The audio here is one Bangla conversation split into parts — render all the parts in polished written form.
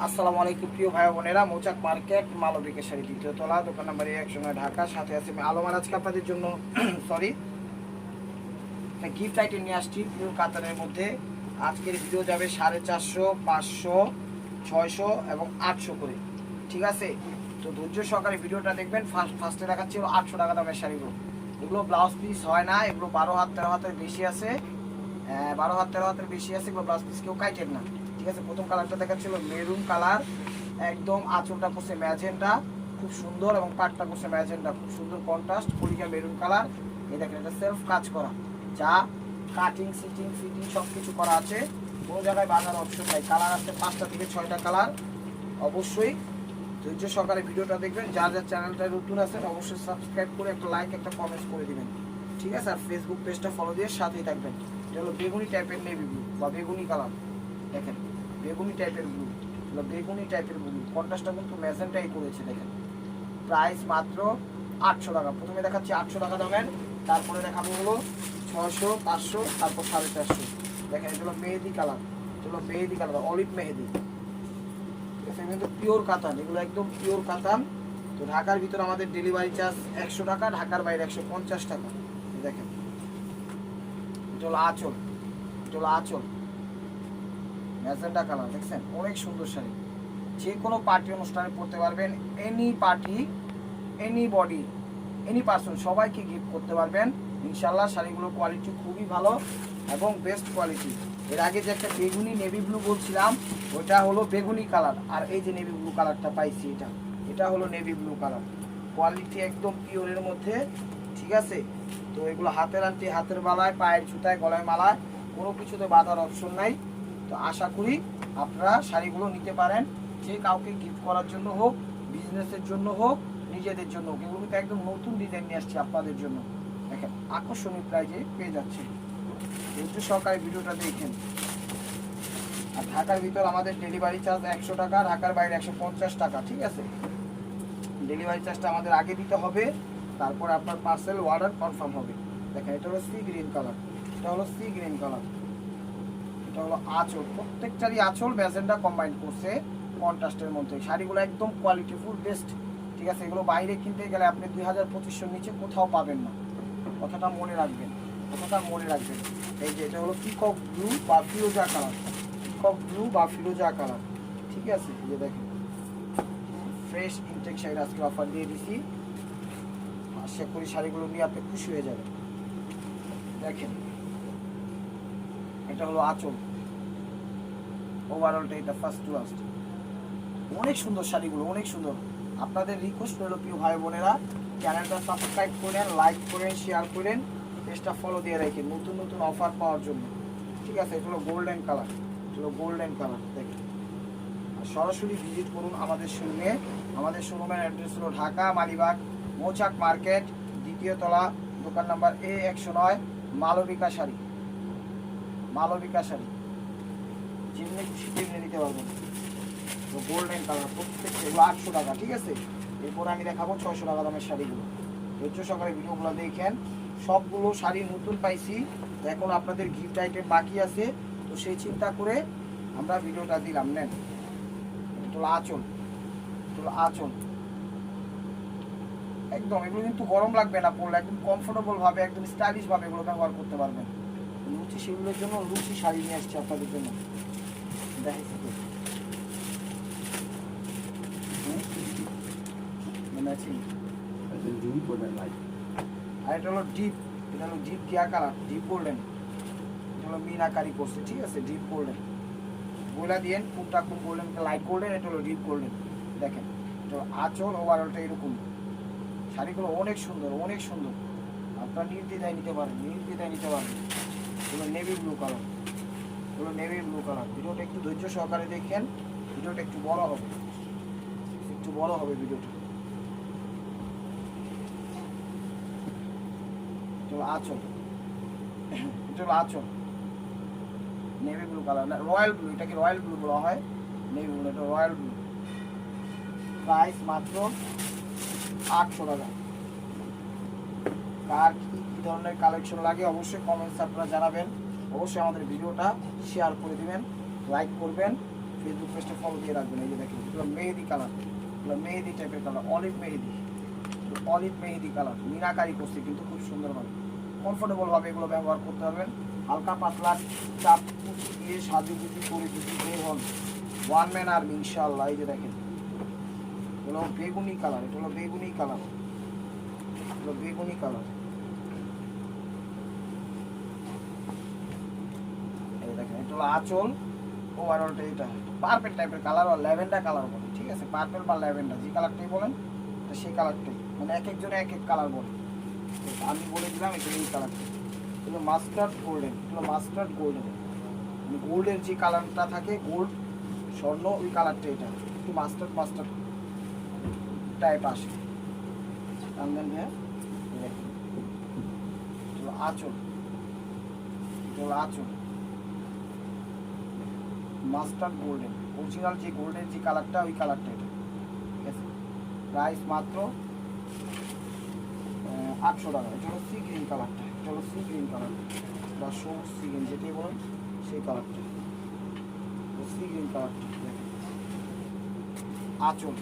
আসসালামু আলাইকুম প্রিয় ভাই বোনেরা, মৌচাক মার্কেট মালবিকা শাড়ি দ্বিতীয় তলা, দোকান নাম্বার 109 ঢাকা। সাথে আছে আলমার। আজকে আপনাদের জন্য সরি গিফট আইটেম নিয়ে আসছি প্রিয় কাতারের মধ্যে। আজকের ভিডিও যাবে 450, 500, 600 এবং 800 করে, ঠিক আছে? তো ধৈর্য সহকারে ভিডিওটা দেখবেন। ফার্স্টে দেখাচ্ছি 800 টাকা দামের শাড়িগুলো। এগুলো ব্লাউজ পিস হয় না, এগুলো 12 হাত 13 হাতের বেশি আছে, 12 হাত 13 হাতের বেশি আছে, এগুলো ব্লাউজ পিস কেউ কাটেন না, ঠিক আছে? প্রথম কালারটা দেখাচ্ছিল মেরুন কালার, একদম আঁচলটা করছে ম্যাজেন্টা, খুব সুন্দর, এবং পাটটা করছে ম্যাজেন্টা, খুব সুন্দর কন্ট্রাস্ট, পরিকা মেরুন কালার। এই দেখেন, এটা সেলফ কাজ করা, যা কাটিং সিটিং ফিটিং সব কিছু করা আছে, কোনো জায়গায় বাঁধার অপশন নাই। কালার আছে 5টা থেকে 6টা কালার। অবশ্যই ধৈর্য সহকারে ভিডিওটা দেখবেন। যার যার চ্যানেলটা নতুন আছেন অবশ্যই সাবস্ক্রাইব করে একটা লাইক একটা কমেন্ট করে দিবেন, ঠিক আছে? আর ফেসবুক পেজটা ফলো দিয়ে সাথেই থাকবেন। এটা হলো বেগুনি টাইপের নেভি ব্লু বা বেগুনি কালার, দেখেন বেগুনি টাইপের ব্লু, বেগুনি টাইপের ব্লু, কন্ট্রাস্টটা কিন্তু ম্যাজেন্টাই করেছে। দেখেন প্রাইস মাত্র 800 টাকা। প্রথমে দেখাচ্ছি 800 টাকা দামের, তারপরে দেখাবো হলো 600, 500, তারপর 450। দেখেন এটা হলো মেহেদি কালার, এটা হলো মেহেদি কালার, অলিভ মেহেদি, কিন্তু পিওর কাতান, এগুলো একদম পিওর কাতান। তো ঢাকার ভিতরে আমাদের ডেলিভারি চার্জ 100 টাকা, ঢাকার বাইরে 150 টাকা। দেখেন এটা হলো আঁচল, এটা হলো আঁচল ম্যাজেন্টা কালার, দেখছেন অনেক সুন্দর শাড়ি। যে কোনো পার্টি অনুষ্ঠানে পরতে পারবেন, any party, any body, any person, সবাইকে গিফট করতে পারবেন ইনশাল্লাহ। শাড়িগুলোর কোয়ালিটি খুবই ভালো এবং বেস্ট কোয়ালিটি। এর আগে যে একটা বেগুনি নেভি ব্লু বলছিলাম, ওটা হলো বেগুনি কালার, আর এই যে নেভি ব্লু কালারটা পাইছি, এটা হলো নেভি ব্লু কালার। কোয়ালিটি একদম পিওরের মধ্যে, ঠিক আছে? তো এগুলো হাতের আংটি, হাতের বালায়, পায়ের জুতায়, গলায় মালায়, কোনো কিছুতে বাঁধার অপশন নাই। তো আশা করি আপনারা শাড়িগুলো নিতে পারেন, যে কাউকে গিফট করার জন্য হোক, বিজনেসের জন্য হোক, নিজেদের জন্য হোক। এগুলো কিন্তু একদম নতুন ডিজাইন নিয়ে আসছে আপনাদের জন্য। দেখেন আকর্ষণীয় প্রাইজে পেয়ে যাচ্ছে, একটু সহকারে ভিডিওটা দেখেন। আর ঢাকার ভিতর আমাদের ডেলিভারি চার্জ 100 টাকা, ঢাকার বাইরে 150 টাকা, ঠিক আছে? ডেলিভারি চার্জটা আমাদের আগে দিতে হবে, তারপর আপনার পার্সেল অর্ডার কনফার্ম হবে। দেখেন এটা হলো সি গ্রিন কালার, এটা হলো সি গ্রিন কালার, এটা হলো আঁচল, প্রত্যেকটারই আঁচল ম্যাজেন্টা কম্বাইন করছে কন্ট্রাস্টের মধ্যে। শাড়িগুলো একদম কোয়ালিটিফুল বেস্ট, ঠিক আছে? এগুলো বাইরে কিনতে গেলে আপনি 2000-2500 নিচে কোথাও পাবেন না, কথাটা মনে রাখবেন, কথাটা মনে রাখবেন। এই যে এটা হলো পিকক ব্লু বা ফিরোজা কালার, পিকক ব্লু বা ফিরোজা কালার, ঠিক আছে? এই যে দেখেন ফ্রেশ ইনটেক শাড়ি আজকে অফার দিয়ে দিছি, আশা করি শাড়িগুলো নিয়ে আপনি খুশি হয়ে যাবেন। দেখেন এটা হলো আঁচল, ওভারঅলটা এটা ফার্স্ট টু লাস্ট, অনেক সুন্দর শাড়িগুলো, অনেক সুন্দর। আপনাদের রিকোয়েস্ট রইল প্রিয় ভাই বোনেরা, চ্যানেলটা সাবস্ক্রাইব করেন, লাইক করেন, শেয়ার করেন, পেজটা ফলো দিয়ে রাখেন নতুন নতুন অফার পাওয়ার জন্য, ঠিক আছে? এটা হলো গোল্ডেন কালার, এটা হলো গোল্ডেন কালার। দেখেন সরাসরি ভিজিট করুন আমাদের শোরুমে। আমাদের শোরুমের অ্যাড্রেস হলো ঢাকা মালিবাগ মৌচাক মার্কেট দ্বিতীয় তলা, দোকান নাম্বার A109, মালবিকা শাড়ি, মালবিকা শাড়ি, যেমনি খুশি তেমনি নিতে পারবেন। তো গোল্ডেন কালার প্রত্যেকটা, এগুলো 800 টাকা, ঠিক আছে? এরপর আমি দেখাবো 600 টাকা দামের শাড়িগুলো। ধৈর্য সহকারে ভিডিওগুলো দেখেন, সবগুলো শাড়ি নতুন পাইছি, এখন আপনাদের গিফট আইটেম বাকি আছে, তো সেই চিন্তা করে আমরা ভিডিওটা দিলাম। নেন এটা হলো আঁচল, এটা হলো আঁচল, একদম এগুলো কিন্তু গরম লাগবে না পরলে, একদম কমফোর্টেবল ভাবে, একদম স্টাইলিশ ভাবে এগুলো ব্যবহার করতে পারবেন। লুচি সেগুলোর জন্য লুচি শাড়ি নিয়ে আসছে আপনাদের জন্য, দেখাচ্ছি তো মনে আছে। আর এটা হলো ডিপ, এটা হলো ডিপ গিয়া কালার, ডিপ গোল্ডেন, এটা হলো মিনাকারি করছে, ঠিক আছে? ডিপ গোল্ডেন বইলা দিয়েন কোনটা কোন গোল্ডেন, লাইট গোল্ডেন, এটা হলো ডিপ গোল্ডেন। দেখেন এটা আঁচল ওভারঅলটা এরকম। শাড়িগুলো অনেক সুন্দর, অনেক সুন্দর, আপনারা নির্দ্বিধায় নিতে পারেন, নির্দ্বিধায় নিতে পারেন। এগুলো নেভি ব্লু কালার, এগুলো নেভি ব্লু কালার। ভিডিওটা একটু ধৈর্য সহকারে দেখেন, ভিডিওটা একটু বড় হবে, একটু বড় হবে ভিডিওটা। এটা হলো আঁচল, এটা হলো আঁচল নেভি ব্লু কালার, না রয়্যাল ব্লু, এটাকে রয়্যাল ব্লু বলা হয়, নেভি ব্লু, এটা রয়্যাল ব্লু। প্রাইস মাত্র 800 টাকা। কার কি কী ধরনের কালেকশন লাগে অবশ্যই কমেন্টস আপনারা জানাবেন, অবশ্যই আমাদের ভিডিওটা শেয়ার করে দিবেন, লাইক করবেন, ফেসবুক পেজটা ফলো দিয়ে রাখবেন। এই যে দেখেন এগুলো মেহেদি কালার, এগুলো মেহেদি টাইপের কালার, অলিভ মেহেদি কালার, মিনাকারি করছে কিন্তু খুব সুন্দরভাবে, কমফোর্টেবলভাবে এগুলো ব্যবহার করতে পারবেন। হালকা পাতলা চাপ কুচি দিয়ে সাজুগুজি করে যদি বের হন, ওয়ান ম্যান আর্মি ইনশাআল্লাহ। এই যে দেখেন এগুলো বেগুনি কালার, এটা হলো বেগুনি কালার, এগুলো বেগুনি কালার। এই দেখেন এটা হলো আঁচল, ওভারঅলটা এটা পার্পেল টাইপের কালার আর ল্যাভেন্ডার কালার বলে, ঠিক আছে, পার্পেল বা ল্যাভেন্ডার যে কালারটাই বলেন সেই কালারটাই, মানে এক একজনে এক এক কালার বলে, আমি বলে দিলাম এটা এই কালারটা। এগুলো মাস্টার্ড গোল্ডেন, এগুলো মাস্টার্ড গোল্ডেন, মানে গোল্ডের যে কালারটা থাকে, গোল্ড স্বর্ণ ওই কালারটা, এটা একটু মাস্টার্ড টাইপ আসে। আনবেন হ্যাঁ, এটা আঁচল, এটা হলো আঁচল মাস্টার্ড গোল্ডেন, অরিজিনাল যে গোল্ডের যে কালারটা ওই কালারটা এটা, ঠিক আছে। প্রাইস মাত্র 800 টাকা। এটা হলো সি গ্রিন কালারটা, এটা হলো সি গ্রিন কালার বা সবুজ সি গ্রিন যেটাই বলেন সেই কালারটা, সি গ্রিন কালারটা দেখেন। আঁচল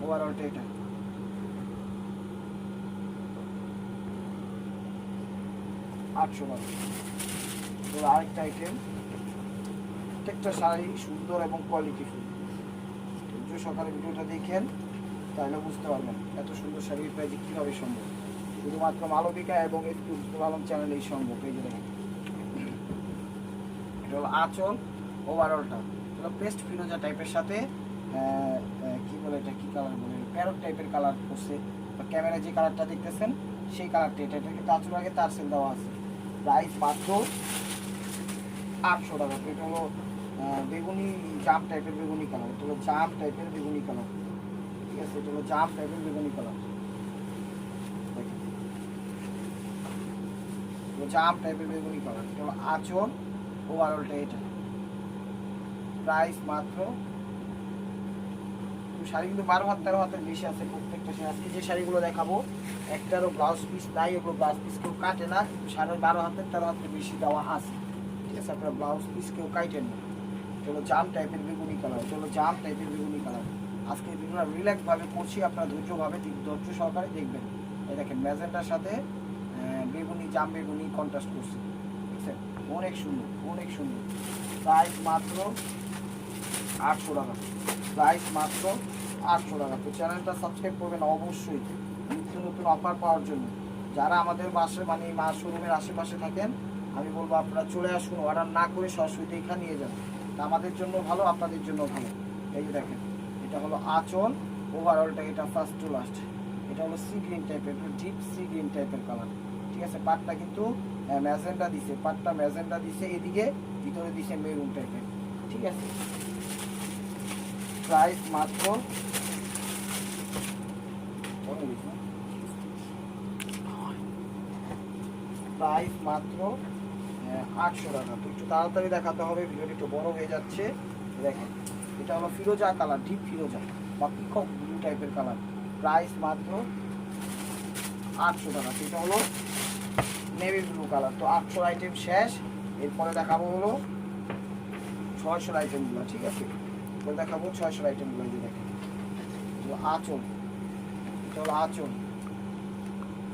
ওভারঅলটা এটা, $800 টাকা। আরেকটা আইটেম, প্রত্যেকটা শাড়ি সুন্দর এবং কোয়ালিটিফুল। ধৈর্য সকালে ভিডিওটা দেখেন তাহলে বুঝতে পারবেন এত সুন্দর শাড়ির প্রাইস কীভাবে সম্ভব, শুধুমাত্র মালবিকা এবং একটু আলম চ্যানেলেই সম্ভব। এই যে দেখেন এটা হলো আঁচল, ওভারঅলটা হলো পেস্ট ফিরোজা টাইপের সাথে কি বলে এটা, কি কালার বলে, প্যারট টাইপের কালার করছে, ক্যামেরায় যে কালারটা দেখতেছেন সেই কালারটা এটা, এটা কিন্তু আঁচল আগে তার সেল দেওয়া আছে। প্রাইস মাত্র 800 টাকা। এটা হলো বেগুনি জাম টাইপের বেগুনি কালার, এটা হলো জাম টাইপের বেগুনি কালার, ঠিক আছে, এটা হলো জাম টাইপের বেগুনি কালার, জাম টাইপের বেগুনি কালার। এটা হলো আঁচল, ওভারঅলটা এটা। প্রাইস মাত্র, শাড়ি কিন্তু 12 হাত 13 হাতের বেশি আছে প্রত্যেকটা শাড়ি। আজকে যে শাড়িগুলো দেখাবো একটারও ব্লাউজ পিস নাই, ওগুলো ব্লাউজ পিস কেউ কাটে না, কিন্তু শাড়ি 12 হাতের 13 হাতের বেশি দেওয়া আছে, ঠিক আছে, আপনার ব্লাউজ পিস কেউ কাটেন না। এটা হলো জাম টাইপের বেগুনি কালার, এটা হলো জাম টাইপের বেগুনি কালার। আজকে ভিডিওটা রিল্যাক্সভাবে করছি, আপনারা ধৈর্য সহকারে দেখবেন। এই দেখেন ম্যাজেন্টার সাথে বেগুনি, জাম বেগুনি কন্ট্রাস্ট করছে, ঠিক আছে, অনেক সুন্দর অনেক সুন্দর। প্রাইস মাত্র 800 টাকা, প্রাইস মাত্র 800 টাকা। তো চ্যানেলটা সাবস্ক্রাইব করবেন অবশ্যই নিত্য নতুন অফার পাওয়ার জন্য। যারা আমাদের বাসে মানে মা শোরুমের আশেপাশে থাকেন আমি বলবো আপনারা চলে আসুন, অর্ডার না করে সরাসরি দেখা নিয়ে যান, তা আমাদের জন্য ভালো, আপনাদের জন্য ভালো। এই যে দেখেন এটা হলো আঁচল, ওভারঅলটা এটা ফার্স্ট টু লাস্ট। এটা হলো সি গ্রিন টাইপের, ডিপ সি গ্রিন টাইপের কালার, ঠিক আছে। পাটটা কিন্তু ম্যাজেন্টা দিছে, পাটটা ম্যাজেন্টা দিছে, এদিকে ভিতরে দিছে মেরুন টাইপের, ঠিক আছে। প্রাইস মাত্র প্রাইস মাত্র 800 টাকা। তো একটু তাড়াতাড়ি দেখাতে হবে, ভিডিওটি একটু বড় হয়ে যাচ্ছে। দেখেন এটা হলো ফিরোজা কালার, ডিপ ফিরোজা বা পিকক ব্লু টাইপের কালার। প্রাইস মাত্র 800 টাকা। এটা হলো নেভি ব্লু কালার। তো 800 আইটেম শেষ, এরপরে দেখাবো হলো 600 আইটেমগুলো, ঠিক আছে, এরপরে দেখাবো 600 আইটেমগুলো। এই যে দেখেন আঁচল, এটা হলো আঁচল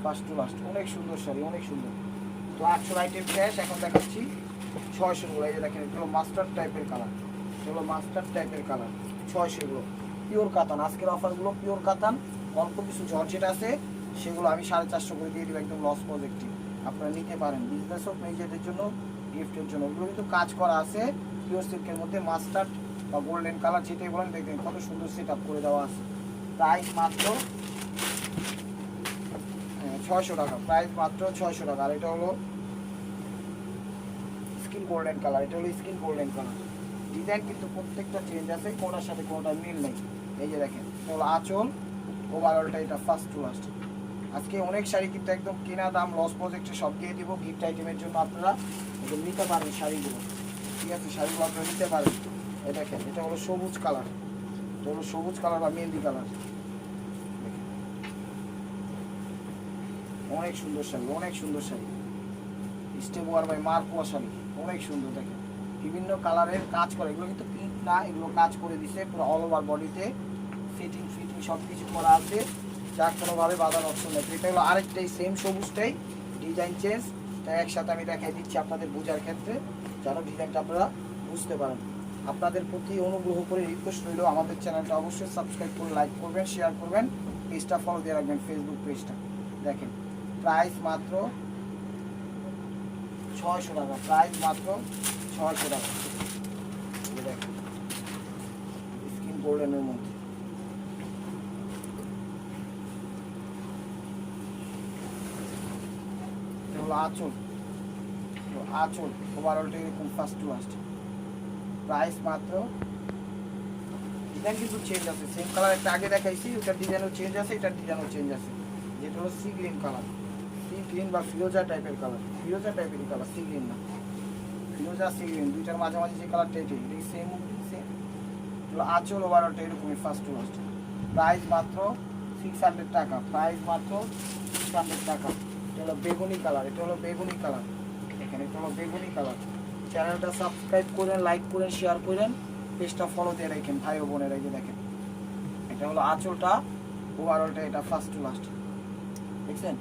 ফার্স্ট টু লাস্ট, অনেক সুন্দর শাড়ি, অনেক সুন্দর। তো 800 আইটেম শেষ, এখন দেখাচ্ছি 600গুলো। এই যে দেখেন এটা হলো মাস্টার্ড টাইপের কালার, এটা হলো মাস্টার্ড টাইপের কালার, 600গুলো পিওর কাতান। আজকের অফারগুলো পিওর কাতান, অল্প কিছু জর্জেট আছে সেগুলো আমি 450 করে দিয়ে দেবো, একদম লস পজিটিভ। আপনারা নিতে পারেন বিজনেস হোক, নিজেদের জন্য, গিফটের জন্য। ওগুলো কিন্তু কাজ করা আছে পিওর সিল্কের মধ্যে, মাস্টার্ড বা গোল্ডেন কালার যেটাই বলেন, দেখবেন কত সুন্দর সেট আপ করে দেওয়া আছে। প্রাইস মাত্র 600 টাকা, প্রাইস মাত্র 600 টাকা। আর এটা হলো স্কিন গোল্ডেন কালার, এটা হলো স্কিন গোল্ডেন কালার। ডিজাইন কিন্তু প্রত্যেকটা চেঞ্জ আছে, কোনটার সাথে কোনটা মিল নেই। এই যে দেখেন এটা হলো আঁচল, ওভারঅলটা এটা ফার্স্ট টু লাস্ট। আজকে অনেক শাড়ি কিন্তু একদম কেনা দাম লস প্রজেক্টে সব দিয়ে দিব গিফট আইটেমের জন্য, আপনারা নিতে পারেন শাড়িগুলো, ঠিক আছে, শাড়িগুলো আপনারা নিতে পারেন। এই দেখেন এটা হলো সবুজ কালার, এটা হলো সবুজ কালার বা মেহেন্দি কালার, অনেক সুন্দর শাড়ি, অনেক সুন্দর শাড়ি, স্টেপ ওয়ার বাই মার্কোয়া শাড়ি, অনেক সুন্দর। দেখেন বিভিন্ন কালারের কাজ করে, এগুলো কিন্তু প্রিন্ট না, এগুলো কাজ করে দিছে পুরো অল ওভার বডিতে, ফিটিং সব কিছু করা আছে, যার কোনোভাবে বাঁধার অপশন নেই। এটা হলো আরেকটাই সেম সবুজটাই, ডিজাইন চেঞ্জ, তাই একসাথে আমি দেখাই দিচ্ছি আপনাদের বোঝার ক্ষেত্রে, যেন ডিজাইনটা আপনারা বুঝতে পারেন। আপনাদের প্রতি অনুগ্রহ করে রিকোয়েস্ট রইল, আমাদের চ্যানেলটা অবশ্যই সাবস্ক্রাইব করে লাইক করবেন, শেয়ার করবেন, পেজটা ফলো দিয়ে রাখবেন, ফেসবুক পেজটা। দেখেন প্রাইস মাত্র 600 টাকা, প্রাইস মাত্র 600 টাকা। দেখেন স্কিন গোল্ডেনের মধ্যে, আঁচল, আঁচল ওভারঅলটা এরকম ফার্স্ট টু লাস্ট। প্রাইস মাত্র, ডিজাইন কিন্তু চেঞ্জ আছে, সেম কালার একটা আগে দেখাইছি, ওটার ডিজাইনও চেঞ্জ আছে, এটার ডিজাইনও চেঞ্জ আছে। যেটা হলো sea green colour, sea green বা ফিরোজা টাইপের কালার, ফিরোজা টাইপেরই কালার, সি গ্রিন না, ফিরোজা সি গ্রিন দুইটার মাঝামাঝি যে কালারটা এটাই সেম সেম। আঁচল ওভারঅলটা এরকমই ফার্স্ট টু লাস্ট। প্রাইস মাত্র 600 টাকা, প্রাইস মাত্র 600 টাকা। এটা হলো বেগুনি কালার, এটা হলো বেগুনি কালার, এখানে এটা হলো বেগুনি কালার। চ্যানেলটা সাবস্ক্রাইব করেন, লাইক করেন, শেয়ার করেন, পেজটা ফলো দিয়ে রাখেন ভাই ও বোনেরা। এই যে দেখেন এটা হলো আঁচলটা, ওভারঅলটা এটা ফার্স্ট টু লাস্ট, দেখছেন।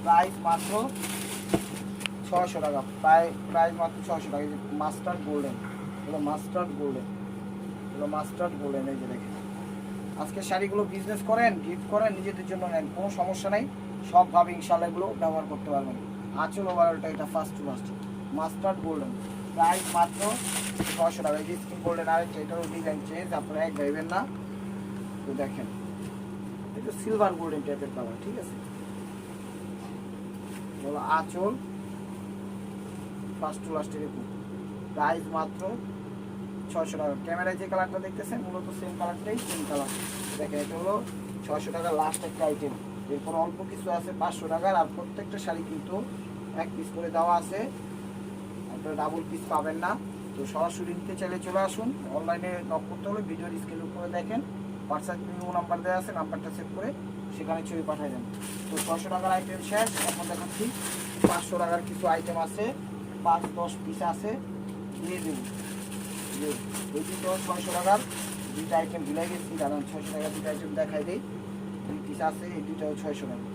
প্রাইস মাত্র 600 টাকা, প্রাইস মাত্র 600 টাকা। এই যে মাস্টার্ড গোল্ডেন, এগুলো মাস্টার্ড গোল্ডেন, এগুলো মাস্টার্ড গোল্ডেন। এই যে দেখেন আজকে শাড়িগুলো বিজনেস করেন, গিফট করেন, নিজেদের জন্য নেন, কোনো সমস্যা নেই, সবভাবে ইনশাল্লাহ এগুলো ব্যবহার করতে পারবেন। আঁচল ওভারঅলটা এটা first to last, mustard golden, price মাত্র 600 টাকা। এই যে স্কিন গোল্ডেন আরেকটা, এটারও ডিজাইন চেঞ্জ, আপনারা এক ভাইবেন না। তো দেখেন এটা সিলভার গোল্ডেন টাইপের কালার, ঠিক আছে। হলো আঁচল ফার্স্ট টু লাস্ট এরকম, প্রাইস মাত্র 600 টাকা। ক্যামেরায় যে কালারটা দেখতেছেন মূলত সেম কালারটাই, সেম কালার। দেখেন এটা হলো 600 টাকা লাস্ট একটা আইটেম। এরপর অল্প কিছু আছে 500 টাকার, আর প্রত্যেকটা শাড়ি কিন্তু এক পিস করে দেওয়া আছে, আপনারা ডাবল পিস পাবেন না। তো সরাসরি নিতে চাইলে চলে আসুন, অনলাইনে নক করতে হলে ভিডিওর স্ক্রিনের উপরে দেখেন হোয়াটসঅ্যাপ মেমো নাম্বার দেওয়া আছে, নাম্বারটা সেভ করে সেখানে ছবি পাঠিয়ে দেন। তো 600 টাকার আইটেম শেষ, এখন দেখাচ্ছি 500 টাকার কিছু আইটেম আছে, 5-10 পিস আছে, দিয়ে দেবো। এই দুটো 600 টাকার দুইটা আইটেম ভুলে গেছি, কারণ 600 টাকার দুটো আইটেম দেখাই দিই। দুই পিস আছে, এই দুইটাও 600 টাকা,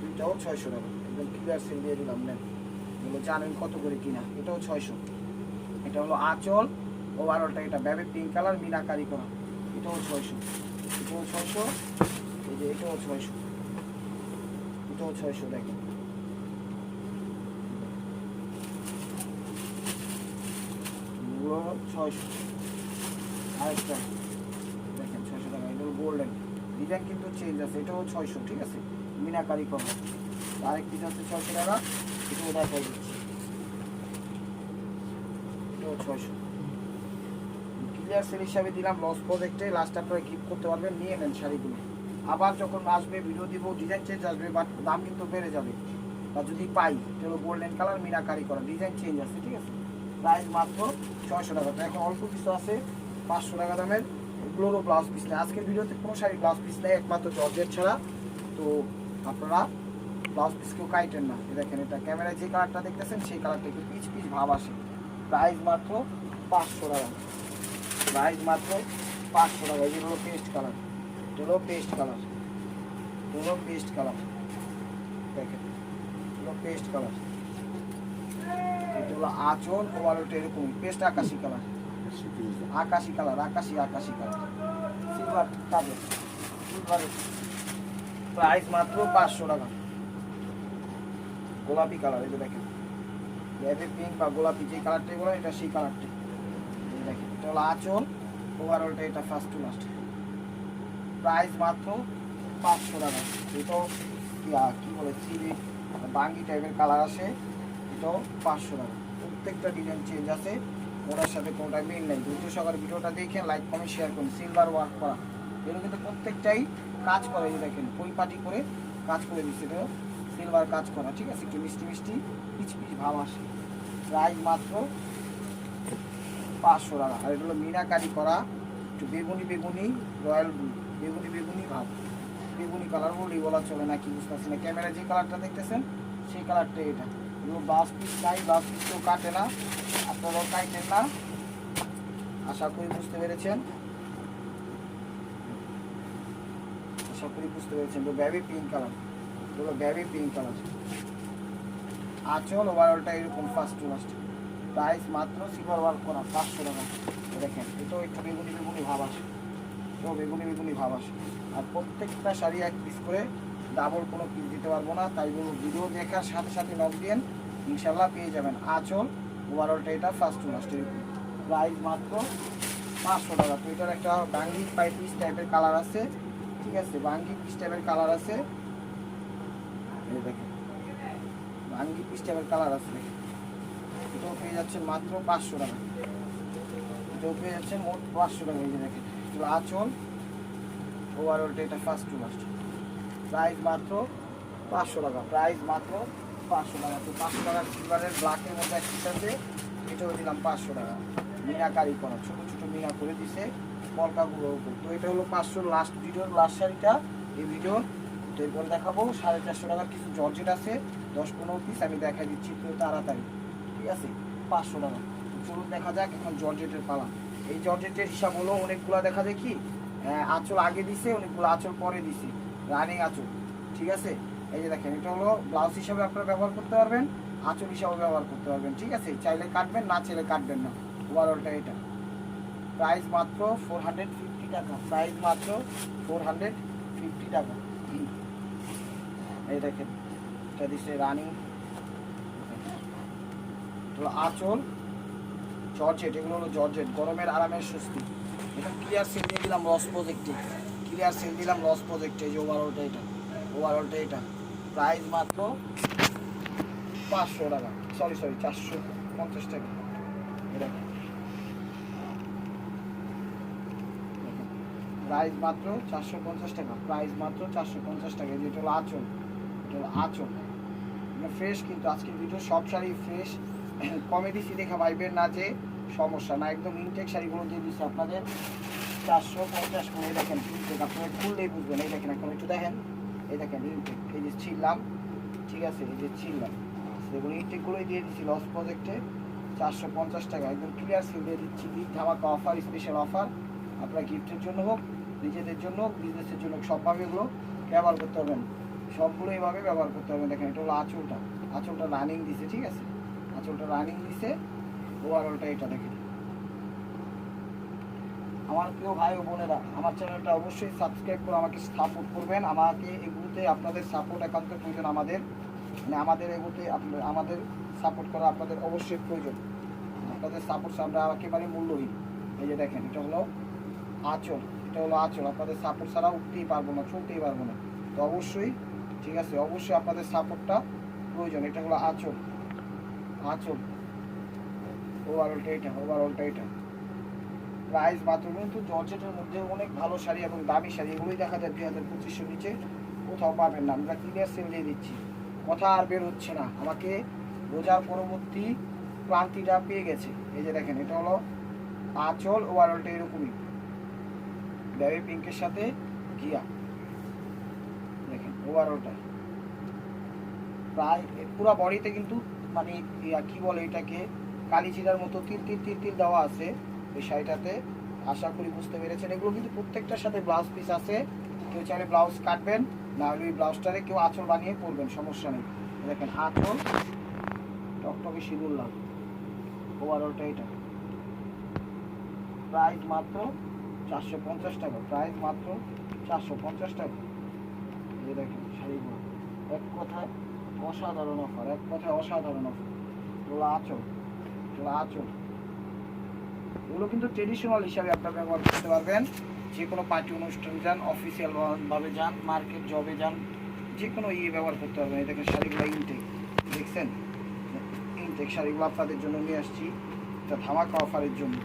দুইটাও 600 টাকা, একদম ক্লিয়ার সেল দিয়ে দিলাম, নেন। এগুলো জানেন কত করে কিনা, এটাও 600। এটা হলো আঁচল ওভারঅলটা, এটা ব্যাবে পিঙ্ক কালার মিনাকারি করা, এটাও 600, এটাও 600, এই যে এটাও 600, এটাও 600। দেখেন এগুলো 600, আরেকটা দেখেন 600 টাকা, এটা গোল্ডেন, ডিজাইন কিন্তু চেঞ্জ আছে, এটাও 600, ঠিক আছে, মিনাকারি করা। আরেক পিস আছে 600 টাকা, এটাও দেখাই দিচ্ছি, এটাও 600। ক্লিয়ার সেল হিসাবে দিলাম, লস প্রজেক্টে লাস্ট আপনারা গিফট করতে পারবেন, নিয়ে নেন শাড়িগুলো। আবার যখন আসবে ভিডিও দিব, ডিজাইন চেঞ্জ আসবে, বাট দাম কিন্তু বেড়ে যাবে, বা যদি পাই এটা হলো গোল্ডেন কালার মিনাকারি করা, ডিজাইন চেঞ্জ আছে, ঠিক আছে। প্রাইস মাত্র 600 টাকা। তো এখন অল্প কিছু আছে 500 টাকা দামের, এগুলোরও ব্লাউজ পিস নেই। আজকের ভিডিওতে কোনো শাড়ি ব্লাউজ পিস নেই, একমাত্র জর্জেট ছাড়া। তো আপনারা ব্লাউজ পিস কেউ কাইটেন না। দেখেন এটা ক্যামেরায় যে কালারটা দেখতেছেন সেই কালারটা একটু পিচ পিচ ভাব আসে। প্রাইস মাত্র 500 টাকা, প্রাইস মাত্র 500 টাকা। এই হলো পেস্ট কালার, এটা হলো পেস্ট কালার, এটা হলো পেস্ট কালার, দেখেন হলো পেস্ট কালার, এটা হলো আঁচল ওভারঅলটা এরকম পেস্ট আকাশি কালার, আকাশি কালার, আকাশি কালার, সিলভার কালার, সিলভারের। প্রাইস মাত্র 500 টাকা। গোলাপি কালার, এই যে দেখেন বেবি পিঙ্ক বা গোলাপি যে কালারটাই বলেন, এটা সেই কালারটাই। দেখেন এটা হলো আঁচল ওভারঅলটা, এটা ফার্স্ট টু লাস্ট। প্রাইস মাত্র 500 টাকা। এটাও কি বলে চিলি বাঙ্গি টাইপের কালার আসে, এটাও 500 টাকা। প্রত্যেকটা ডিজাইন চেঞ্জ আছে, ওটার সাথে কোনোটা মিল নেই। দ্রুত সবার ভিডিওটা দেখে লাইক কমেন্ট শেয়ার করুন। সিলভার ওয়ার্ক করা, এগুলো কিন্তু প্রত্যেকটাই কাজ করে, এই দেখেন পরিপাটি করে কাজ করে দিচ্ছে, এটাও সিলভার কাজ করা, ঠিক আছে, একটু মিষ্টি মিষ্টি পিচ পিচ ভাব আসে। প্রাইস মাত্র 500 টাকা। আর এটা হলো মিনাকারি করা, একটু বেগুনি বেগুনি রয়্যাল ব্লু, বেগুনি বেগুনি ভাব, বেগুনি কালার বলেই বলা চলে না, কি বুঝতে পারছি না। ক্যামেরায় যে কালারটা দেখতেছেন সেই কালারটা এটা। এগুলো ব্লাউজ পিস নাই, ব্লাউজ পিস কেউ কাটে না, আপনারা কাইটেন না, আশা করি বুঝতে পেরেছেন। আশা করি বুঝতে পেরেছেন। তো বেবি পিঙ্ক কালার, এগুলো বেবি পিঙ্ক কালার। আঁচল ওভারঅলটা এরকম ফার্স্ট টু লাস্ট। প্রাইস মাত্র সিলভার ওয়ার্ক করা 500 টাকা। দেখেন এটাও একটু বেগুনি বেগুনি ভাব আসে, এটাও বেগুনি বেগুনি ভাব আসে। আর প্রত্যেকটা শাড়ি এক পিস করে, ডাবল কোনো পিস দিতে পারবো না, তাই বলবো ভিডিও দেখার সাথে সাথে নক দিন, ইনশাল্লাহ পেয়ে যাবেন। আঁচল ওভারঅলটা এটা ফার্স্ট টু লাস্ট এরকম। প্রাইস মাত্র 500 টাকা। তো এটার একটা বাঙ্গি পাই পিস টাইপের কালার আছে, ঠিক আছে, বাঙ্গি পিস টাইপের কালার আছে, এই দেখেন বাঙ্গি পিস টাইপের কালার আছে। এটাও পেয়ে যাচ্ছেন মাত্র 500 টাকা। এটাও পেয়ে যাচ্ছেন মোট 500 টাকা। এই যে দেখেন এগুলো আঁচল ওভারঅলটা এটা ফার্স্ট টু লাস্ট। প্রাইস মাত্র 500 টাকা। প্রাইস মাত্র 500 টাকা। তো 500 টাকার সিলভারের ব্ল্যাকের মধ্যে এক পিস আছে, এটাও দিলাম 500 টাকা। মিনাকারি করা, ছোটো ছোটো মিনা করে দিছে পলকাগুলোর উপর। তো এটা হলো 500 লাস্ট ভিডিওর লাস্ট শাড়িটা এই ভিডিও। তো এরপর দেখাবো 450 টাকার কিছু জর্জেট আছে 10-15 পিস, আমি দেখা দিচ্ছি তো তাড়াতাড়ি, ঠিক আছে। 500 টাকা। চলুন দেখা যাক এখন জর্জেটের পালা। এই জর্জেটের হিসাব হলো অনেকগুলো দেখা যায় কি আঁচল আগে দিছে, অনেকগুলো আঁচল পরে দিছে, রানিং আঁচল, ঠিক আছে। এই যে দেখেন এটা হলো ব্লাউজ হিসাবে আপনারা ব্যবহার করতে পারবেন, আঁচল হিসাবে ব্যবহার করতে পারবেন, ঠিক আছে। চাইলে কাটবেন, না চাইলে কাটবেন না। ওভারঅলটা এটা। প্রাইস মাত্র 450 টাকা। প্রাইস মাত্র 450 টাকা। এই দেখেন এটা দিচ্ছে রানিং আঁচল জর্জেট, এগুলো হলো জর্জেট, গরমের আরামের স্বস্তি। এটা ক্লিয়ার সেল দিয়ে দিলাম লস প্রজেক্টে, ক্লিয়ার সেল দিলাম লস প্রজেক্টে। যে ওভারঅলটা এটা, ওভারঅলটা এটা। প্রাইস মাত্র 500 টাকা, সরি 450 টাকা। এটা প্রাইস মাত্র 450 টাকা। প্রাইস মাত্র 450 টাকা। যেটা হলো আঁচল, এটা হলো আঁচল ফ্রেশ, কিন্তু আজকের ভিডিও সব শাড়ি ফ্রেশ। কমে দিচ্ছি দেখা পাইবেন না যে সমস্যা না, একদম ইনটেক শাড়িগুলো দিয়ে দিচ্ছি আপনাদের 450 করে। দেখেন ইনটেক, আপনারা খুললেই বুঝবেন। এই দেখেন এখন একটু দেখেন, এই দেখেন ইনটেক, এই যে ছিললাম, ঠিক আছে, এই যে ছিললাম, সেগুলো ইনটেকগুলোই দিয়ে দিচ্ছি লস প্রজেক্টে 450 টাকা। একদম ক্লিয়ার সেল দিয়ে দিচ্ছি, বিগ ধামাকা অফার, স্পেশাল অফার। আপনারা গিফটের জন্য হোক, নিজেদের জন্য হোক, বিজনেসের জন্য সবভাবে এগুলো ব্যবহার করতে পারবেন, সবগুলো এইভাবে ব্যবহার করতে পারবেন। দেখেন এটা হলো আঁচলটা, আঁচলটা রানিং দিছে, ঠিক আছে, আঁচলটা রানিং দিছে। ওভারঅলটা এটা দেখেন। আমার প্রিয় ভাই ও বোনেরা, আমার চ্যানেলটা অবশ্যই সাবস্ক্রাইব করে আমাকে সাপোর্ট করবেন। আমাকে এগুলোতে আপনাদের সাপোর্ট একান্ত প্রয়োজন, আমাদের মানে আমাদের এগুলোতে আমাদের সাপোর্ট করা আপনাদের অবশ্যই প্রয়োজন। আপনাদের সাপোর্ট আমরা একেবারে মূল্যহীন। এই যে দেখেন এটা হলো আঁচল, এটা হলো আঁচল। আপনাদের সাপোর্ট ছাড়া উঠতেই পারবো না, চলতেই পারবো না। তো অবশ্যই, ঠিক আছে, অবশ্যই আপনাদের সাপোর্টটা প্রয়োজন। এটা হলো আঁচল, আঁচল ওভারঅলটা এটা, ওভারঅলটা এটা। প্রাইস মাত্র, কিন্তু জর্জেটের মধ্যে অনেক ভালো শাড়ি এবং দামি শাড়ি, এগুলোই দেখা যায় 2200 নিচে কোথাও পাবেন না। আমরা ক্লিয়ার সেল দিয়ে দিচ্ছি, কথা আর বের হচ্ছে না। আমাকে রোজার পরবর্তী ক্লান্তিটা পেয়ে গেছে। এই যে দেখেন এটা হলো আঁচল, ওভারঅলটা এরকমই বেবি পিঙ্কের সাথে ঘিয়া, দেখেন ওভারঅলটা। প্রায় পুরো বডিতে কিন্তু মানে কি বলে এটাকে, কালি জিরার মতো তিল তিল তিল তিল দেওয়া আছে এই শাড়িটাতে। আশা করি বুঝতে পেরেছেন। এগুলো কিন্তু প্রত্যেকটার সাথে ব্লাউজ পিস আছে, কেউ চাইলে ব্লাউজ কাটবেন, না হলে ওই ব্লাউজটারে কেউ আঁচল বানিয়ে পরবেন, সমস্যা নেই। দেখেন আঁচল টকটকে সিঁদুর লাল, ওভারঅলটা এটা। প্রাইস মাত্র 450 টাকা। প্রাইস মাত্র 450 টাকা। এই দেখেন শাড়িগুলো এক কথায় অসাধারণ অফার, এক কথায় অসাধারণ অফার। এগুলো আঁচল, এগুলো আঁচল। এগুলো কিন্তু ট্রেডিশনাল হিসাবে আপনারা ব্যবহার করতে পারবেন। যে কোনো পার্টি অনুষ্ঠান যান, অফিসিয়ালভাবে যান, মার্কেট জবে যান, যে কোনো ব্যবহার করতে পারবেন। এই দেখেন শাড়িগুলো ইনটেক, দেখছেন ইনটেক শাড়িগুলো আপনাদের জন্য নিয়ে আসছি এটা ধামাকা অফারের জন্য।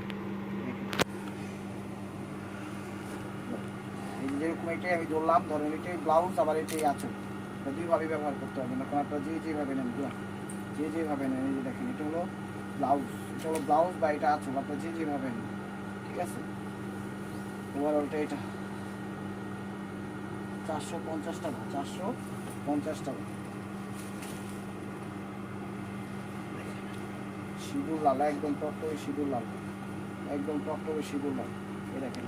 এই যেরকম এটাই আমি ধরলাম, ধরেন এটাই ব্লাউজ, আবার এটাই আঁচল, দুইভাবে ব্যবহার করতে পারবেন। এখন আপনারা যেভাবে নেন, যেভাবে নেন। এই যে দেখেন এটা হলো ব্লাউজ, এটা হলো ব্লাউজ বা এটা আঁচল, আপনারা যেভাবে নেন, ঠিক আছে। ওভারঅলটা এটা 450 টাকা, 450 টাকা। সিঁদুর লাল, একদম টকটকে সিঁদুর লাল, একদম টকটকে সিঁদুর লাল। এই দেখেন,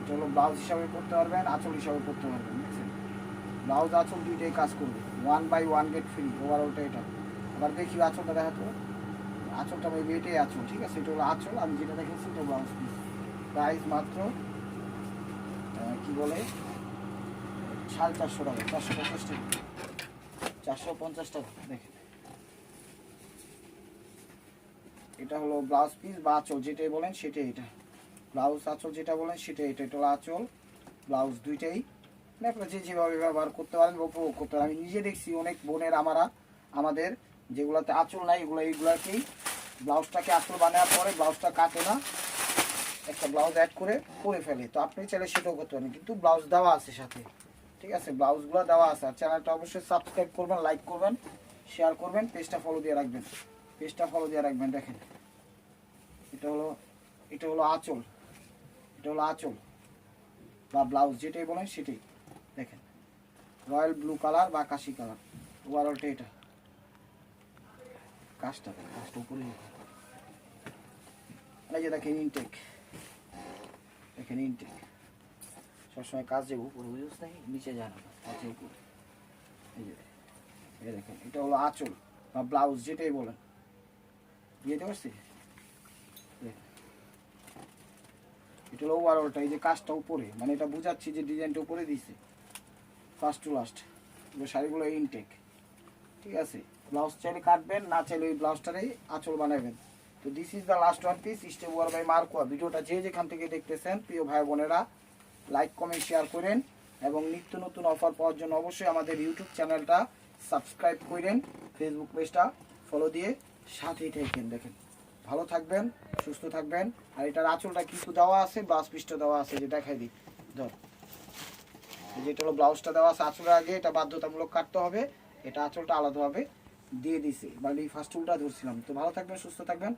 এটা হলো ব্লাউজ হিসাবে পরতে পারবেন, আঁচল হিসাবে পরতে পারবেন, বুঝছেন? ব্লাউজ আঁচল দুইটাই কাজ করবে, 1/1 গেট ফ্রি ওভারঅলটা এটা। আবার দেখি আঁচলটা দেখাতো, আঁচলটা মেবি এটাই আঁচল, ঠিক আছে? এটা হলো আঁচল, আমি যেটা দেখেছি এটা ব্লাউজ পিস। প্রাইস মাত্র কি বলে 450 টাকা, 450 টাকা, 450 টাকা। দেখেন, এটা হলো ব্লাউজ পিস বা আঁচল যেটাই বলেন সেটাই এটা। ব্লাউজ আঁচল যেটা বলেন সেটাই এটা। এটা হলো আঁচল ব্লাউজ দুইটাই, মানে আপনারা যে যেভাবে ব্যবহার করতে পারেন বা উপভোগ করতে পারেন। আমি নিজে দেখছি অনেক বোনের আমাদের যেগুলোতে আঁচল নাই এইগুলাকেই ব্লাউজটাকে আঁচল বানানোর পরে ব্লাউজটা কাটে না, একটা ব্লাউজ অ্যাড করে পরে ফেলে। তো আপনি চাইলে সেটাও করতে পারেন, কিন্তু ব্লাউজ দেওয়া আছে সাথে, ঠিক আছে? ব্লাউজগুলো দেওয়া আছে। আর চ্যানেলটা অবশ্যই সাবস্ক্রাইব করবেন, লাইক করবেন, শেয়ার করবেন, পেজটা ফলো দিয়ে রাখবেন, পেজটা ফলো দিয়ে রাখবেন। দেখেন, এটা হলো আঁচল, এটা হলো আঁচল বা ব্লাউজ যেটাই বলেন সেটাই। দেখেন, রয়্যাল ব্লু কালার বা আকাশি কালার ওভারঅলটা এটা। কাজটা উপরে এই যে দেখেন ইনটেক, দেখেন ইনটেক সবসময় কাজ যে উপরে বুঝতে নাই, নিচে যায় না, কাজে উপরে। এই যে এই দেখেন, এটা হলো আঁচল বা ব্লাউজ যেটাই বলেন, বুঝতে পারছি? এটা হলো ওভারঅলটা, এই যে কাজটা উপরে, মানে এটা বুঝাচ্ছি যে ডিজাইনটা উপরে দিয়েছে ফার্স্ট টু লাস্ট। শাড়িগুলো ইনটেক, ঠিক আছে? ব্লাউজ চাইলে কাটবেন, না চাইলে ওই ব্লাউজটারই আঁচল বানাবেন। তো this is the last one piece step wear by মার্কোয়া। ভিডিওটা যে যেখান থেকে দেখতেছেন প্রিয় ভাই বোনেরা, লাইক কমেন্ট শেয়ার করেন এবং নিত্য নতুন অফার পাওয়ার জন্য অবশ্যই আমাদের ইউটিউব চ্যানেলটা সাবস্ক্রাইব করেন, ফেসবুক পেজটা ফলো দিয়ে সাথেই থাকেন। দেখেন, ভালো থাকবেন, সুস্থ থাকবেন। আর এটার আঁচলটা কিছু দেওয়া আছে, ব্লাউজ পিসটা দেওয়া আছে, যে দেখাই দিই। ধর, যেটা হলো ব্লাউজটা দেওয়া আছে আঁচলের আগে, এটা বাধ্যতামূলক কাটতে হবে, এটা আঁচলটা আলাদাভাবে দিয়ে দিছি, মানে ফার্স্ট চুলটা ধরছিলাম। তো ভালো থাকবেন, সুস্থ থাকবেন,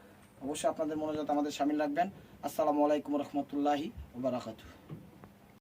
অবশ্যই আপনাদের মনোযোগ আমাদের সামিল রাখবেন। আসসালামু আলাইকুম রহমতুল্লাহি ওয়া বারাকাতুহু।